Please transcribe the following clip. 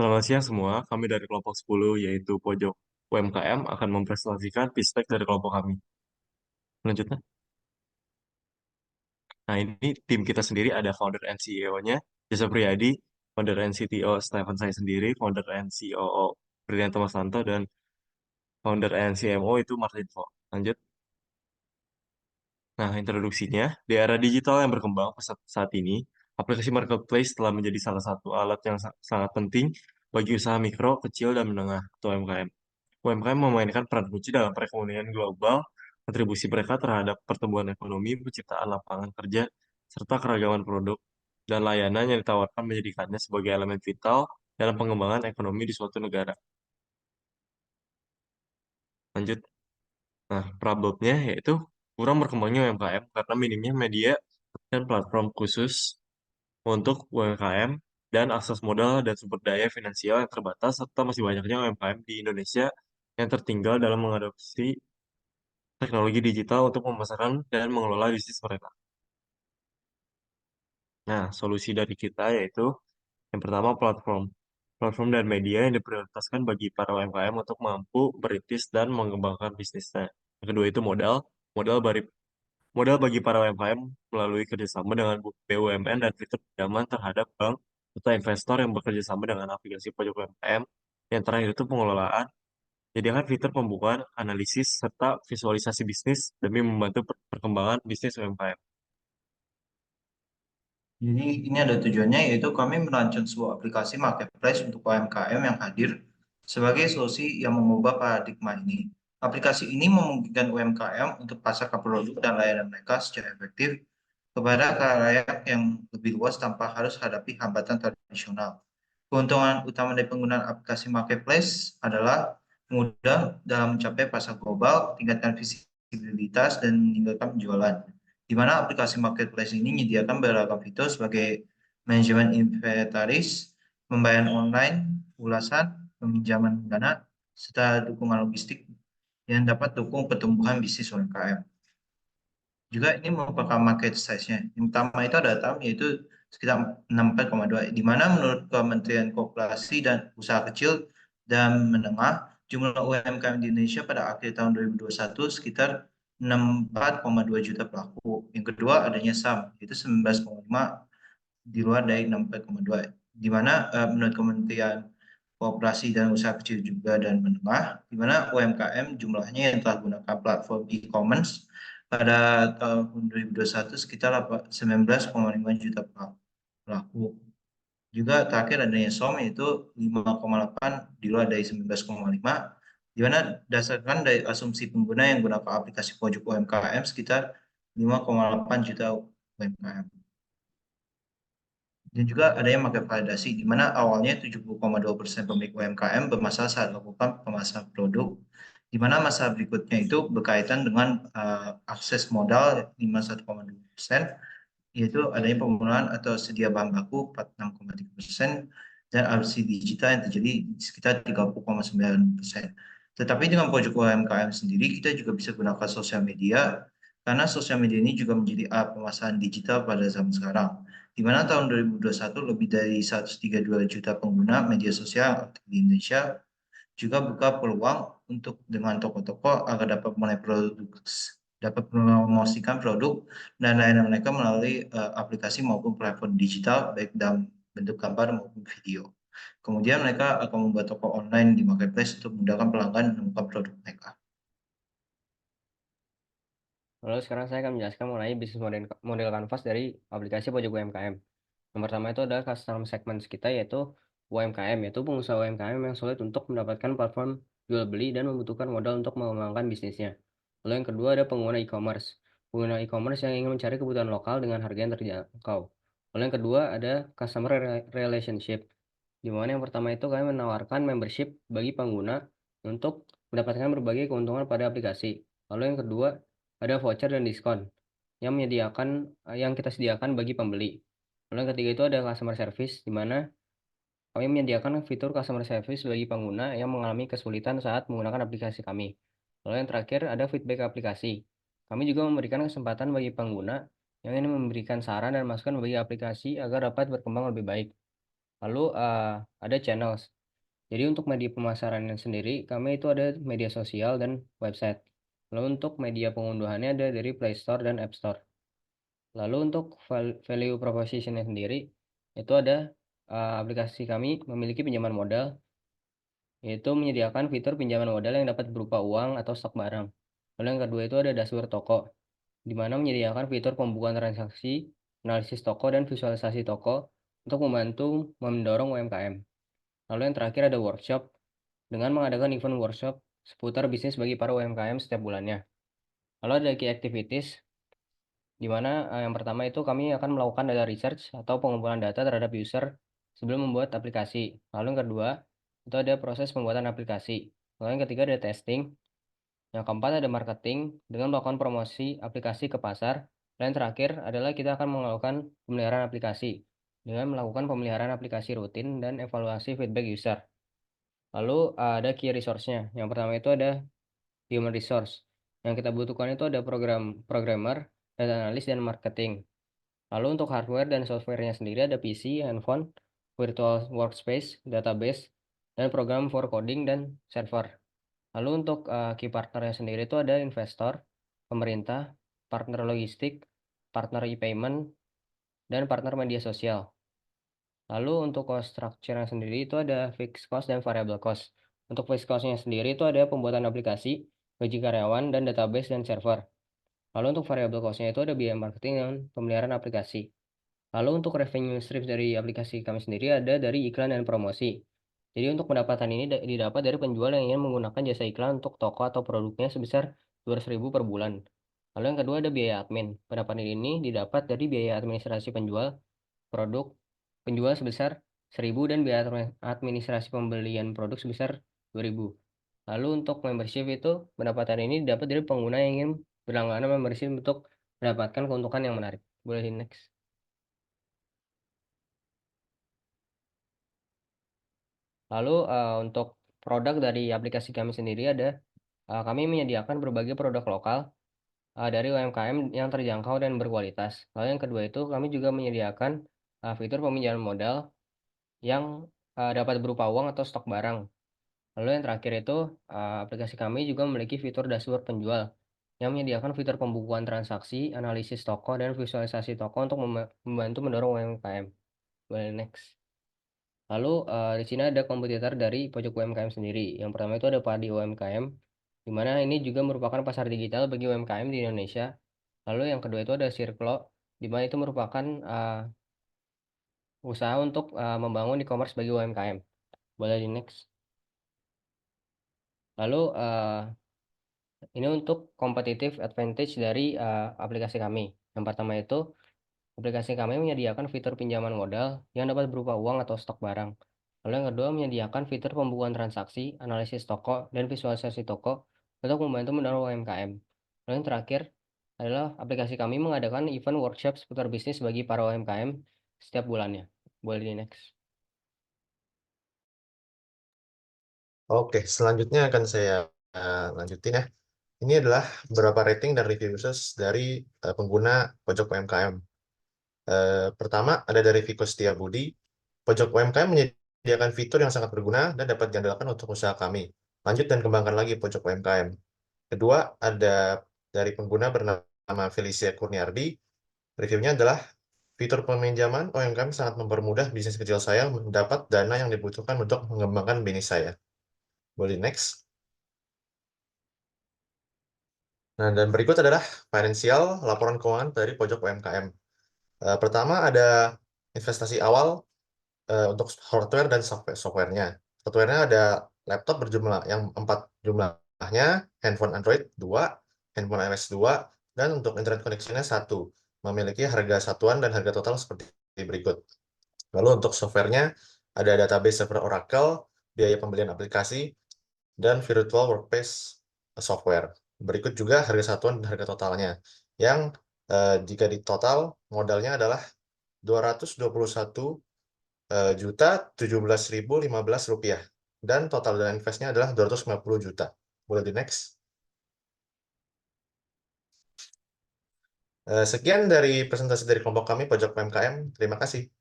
Selamat siang semua, kami dari kelompok 10 yaitu Pojok UMKM akan mempresentasikan pitch deck dari kelompok kami. Selanjutnya. Nah, ini tim kita sendiri ada founder and CEO-nya, Jasa Priyadi, founder and CTO Stephen saya sendiri, founder and COO Brilian Tomasanto, dan founder and CMO itu Martin Fo. Lanjut. Nah, introduksinya, di era digital yang berkembang saat ini, aplikasi marketplace telah menjadi salah satu alat yang sangat penting bagi usaha mikro, kecil, dan menengah atau UMKM. UMKM memainkan peran kunci dalam perekonomian global, kontribusi mereka terhadap pertumbuhan ekonomi, penciptaan lapangan kerja, serta keragaman produk dan layanan yang ditawarkan menjadikannya sebagai elemen vital dalam pengembangan ekonomi di suatu negara. Lanjut. Nah, problemnya yaitu kurang berkembangnya UMKM karena minimnya media dan platform khusus untuk UMKM dan akses modal dan sumber daya finansial yang terbatas serta masih banyaknya UMKM di Indonesia yang tertinggal dalam mengadopsi teknologi digital untuk memasarkan dan mengelola bisnis mereka. Nah, solusi dari kita yaitu yang pertama platform. Platform dan media yang diprioritaskan bagi para UMKM untuk mampu merintis dan mengembangkan bisnisnya. Yang kedua itu modal. Modal bagi, modal bagi para UMKM melalui kerjasama dengan BUMN dan fitur pinjaman terhadap bank serta investor yang bekerja sama dengan aplikasi pojok UMKM. Yang terakhir itu pengelolaan. Sediakan fitur pembukaan, analisis, serta visualisasi bisnis demi membantu perkembangan bisnis UMKM. Jadi ini ada tujuannya yaitu kami merancang sebuah aplikasi marketplace untuk UMKM yang hadir sebagai solusi yang mengubah paradigma ini. Aplikasi ini memungkinkan UMKM untuk pasarkan produk dan layanan mereka secara efektif kepada khalayak yang lebih luas tanpa harus hadapi hambatan tradisional. Keuntungan utama dari penggunaan aplikasi marketplace adalah mudah dalam mencapai pasar global, tingkatkan visibilitas, dan meningkatkan penjualan. Di mana aplikasi marketplace ini menyediakan beragam fitur sebagai manajemen inventaris, pembayaran online, ulasan, peminjaman dana, serta dukungan logistik yang dapat dukung pertumbuhan bisnis UMKM. Juga ini merupakan market size-nya. Yang pertama itu ada tahun yaitu sekitar 64,2, di mana menurut Kementerian Koperasi dan Usaha Kecil dan Menengah, jumlah UMKM di Indonesia pada akhir tahun 2021 sekitar 64,2 juta pelaku. Yang kedua adanya SAM, yaitu 19,5 di luar dari 64,2, di mana menurut Kementerian Koperasi dan Usaha Kecil juga dan Menengah, di mana UMKM jumlahnya yang telah gunakan platform e-commerce pada tahun 2021 sekitar 19,5 juta pelaku. Juga terakhir adanya SOM yaitu 5,8 di luar dari 19,5, di mana dasarkan dari asumsi pengguna yang menggunakan aplikasi pojok UMKM sekitar 5,8 juta UMKM. Dan juga adanya market validasi, di mana awalnya 70,2% pemilik UMKM bermasalah saat melakukan pemasaran produk, di mana masalah berikutnya itu berkaitan dengan akses modal 51,2%, yaitu adanya penggunaan atau sedia bahan baku 46,3%, dan aksi digital yang terjadi sekitar 30,9%. Tetapi dengan pojok UMKM sendiri, kita juga bisa gunakan sosial media, karena sosial media ini juga menjadi alat pemasaran digital pada zaman sekarang, di mana tahun 2021 lebih dari 132 juta pengguna media sosial aktif di Indonesia, juga buka peluang untuk dengan toko-toko agar dapat promosikan produk dan layanan mereka melalui aplikasi maupun platform digital baik dalam bentuk gambar maupun video. Kemudian mereka akan membuat toko online di marketplace untuk memudahkan pelanggan menemukan produk mereka. Lalu sekarang saya akan menjelaskan mengenai bisnis model kanvas dari aplikasi pojok UMKM. Yang pertama itu adalah customer segment kita yaitu UMKM, yaitu pengusaha UMKM yang sulit untuk mendapatkan platform jual beli dan membutuhkan modal untuk mengembangkan bisnisnya. Lalu yang kedua ada pengguna e-commerce. Pengguna e-commerce yang ingin mencari kebutuhan lokal dengan harga yang terjangkau. Lalu yang kedua ada customer relationship. Di mana yang pertama itu kami menawarkan membership bagi pengguna untuk mendapatkan berbagai keuntungan pada aplikasi. Lalu yang kedua ada voucher dan diskon yang kita sediakan bagi pembeli. Lalu yang ketiga itu ada customer service, di mana kami menyediakan fitur customer service bagi pengguna yang mengalami kesulitan saat menggunakan aplikasi kami. Lalu yang terakhir ada feedback aplikasi. Kami juga memberikan kesempatan bagi pengguna yang ingin memberikan saran dan masukan bagi aplikasi agar dapat berkembang lebih baik. Lalu ada channels. Jadi untuk media pemasarannya sendiri, kami itu ada media sosial dan website. Lalu untuk media pengunduhannya ada dari Play Store dan App Store. Lalu untuk value propositionnya sendiri, itu ada aplikasi kami memiliki pinjaman modal, yaitu menyediakan fitur pinjaman modal yang dapat berupa uang atau stok barang. Lalu yang kedua itu ada dashboard toko, di mana menyediakan fitur pembukaan transaksi, analisis toko, dan visualisasi toko untuk membantu mendorong UMKM. Lalu yang terakhir ada workshop, dengan mengadakan event workshop seputar bisnis bagi para UMKM setiap bulannya. Lalu ada key activities, di mana yang pertama itu kami akan melakukan data research atau pengumpulan data terhadap user sebelum membuat aplikasi. Lalu yang kedua, itu ada proses pembuatan aplikasi. Lalu yang ketiga ada testing. Yang keempat ada marketing dengan melakukan promosi aplikasi ke pasar. Dan yang terakhir adalah kita akan melakukan pemeliharaan aplikasi dengan melakukan pemeliharaan aplikasi rutin dan evaluasi feedback user. Lalu ada key resource-nya. Yang pertama itu ada human resource. Yang kita butuhkan itu ada programmer, data analis, dan marketing. Lalu untuk hardware dan software-nya sendiri ada PC, handphone, virtual workspace, database, dan program for coding dan server. Lalu untuk key partner-nya sendiri itu ada investor, pemerintah, partner logistik, partner e-payment, dan partner media sosial. Lalu untuk cost structure-nya sendiri itu ada fixed cost dan variable cost. Untuk fixed cost-nya sendiri itu ada pembuatan aplikasi, gaji karyawan, dan database dan server. Lalu untuk variable cost-nya itu ada biaya marketing dan pemeliharaan aplikasi. Lalu untuk revenue stream dari aplikasi kami sendiri ada dari iklan dan promosi. Jadi untuk pendapatan ini didapat dari penjual yang ingin menggunakan jasa iklan untuk toko atau produknya sebesar 200.000 per bulan. Lalu yang kedua ada biaya admin. Pendapatan ini didapat dari biaya administrasi produk penjual sebesar 1.000 dan biaya administrasi pembelian produk sebesar 2.000. Lalu untuk membership itu pendapatan ini didapat dari pengguna yang ingin berlangganan membership untuk mendapatkan keuntungan yang menarik. Boleh di next. Lalu untuk produk dari aplikasi kami sendiri ada kami menyediakan berbagai produk lokal dari UMKM yang terjangkau dan berkualitas. Lalu yang kedua itu kami juga menyediakan fitur peminjaman modal yang dapat berupa uang atau stok barang. Lalu yang terakhir itu aplikasi kami juga memiliki fitur dashboard penjual yang menyediakan fitur pembukuan transaksi, analisis toko, dan visualisasi toko untuk membantu mendorong UMKM. Boleh next. Lalu di sini ada kompetitor dari pojok UMKM sendiri. Yang pertama itu ada Padi UMKM, di mana ini juga merupakan pasar digital bagi UMKM di Indonesia. Lalu yang kedua itu ada Circlo, di mana itu merupakan usaha untuk membangun e-commerce bagi UMKM. Boleh di next. Lalu ini untuk competitive advantage dari aplikasi kami. Yang pertama itu aplikasi kami menyediakan fitur pinjaman modal yang dapat berupa uang atau stok barang. Lalu yang kedua menyediakan fitur pembukuan transaksi, analisis toko, dan visualisasi toko untuk membantu mendorong UMKM. Lalu yang terakhir adalah aplikasi kami mengadakan event workshop seputar bisnis bagi para UMKM setiap bulannya. Boleh di next. Oke, selanjutnya akan saya lanjutin ya. Ini adalah beberapa rating dan review khusus dari pengguna pojok UMKM. Pertama, ada dari Viko Setiabudi. Pojok UMKM menyediakan fitur yang sangat berguna dan dapat diandalkan untuk usaha kami. Lanjut dan kembangkan lagi pojok UMKM. Kedua, ada dari pengguna bernama Felicia Kurniardi. Reviewnya adalah fitur peminjaman UMKM sangat mempermudah bisnis kecil saya mendapat dana yang dibutuhkan untuk mengembangkan bisnis saya. Boleh next. Nah, dan berikut adalah finansial laporan keuangan dari pojok UMKM. Pertama ada investasi awal untuk hardware dan softwarenya. Softwarenya ada laptop berjumlah yang 4 jumlahnya, handphone Android 2, handphone iOS 2, dan untuk internet koneksinya 1. Memiliki harga satuan dan harga total seperti berikut. Lalu untuk softwarenya ada database server Oracle, biaya pembelian aplikasi, dan virtual workspace software. Berikut juga harga satuan dan harga totalnya. Yang jika di total modalnya adalah 221.017.015 rupiah dan total dana investnya adalah 250 juta. Boleh di next. Sekian dari presentasi dari kelompok kami Pojok UMKM. Terima kasih.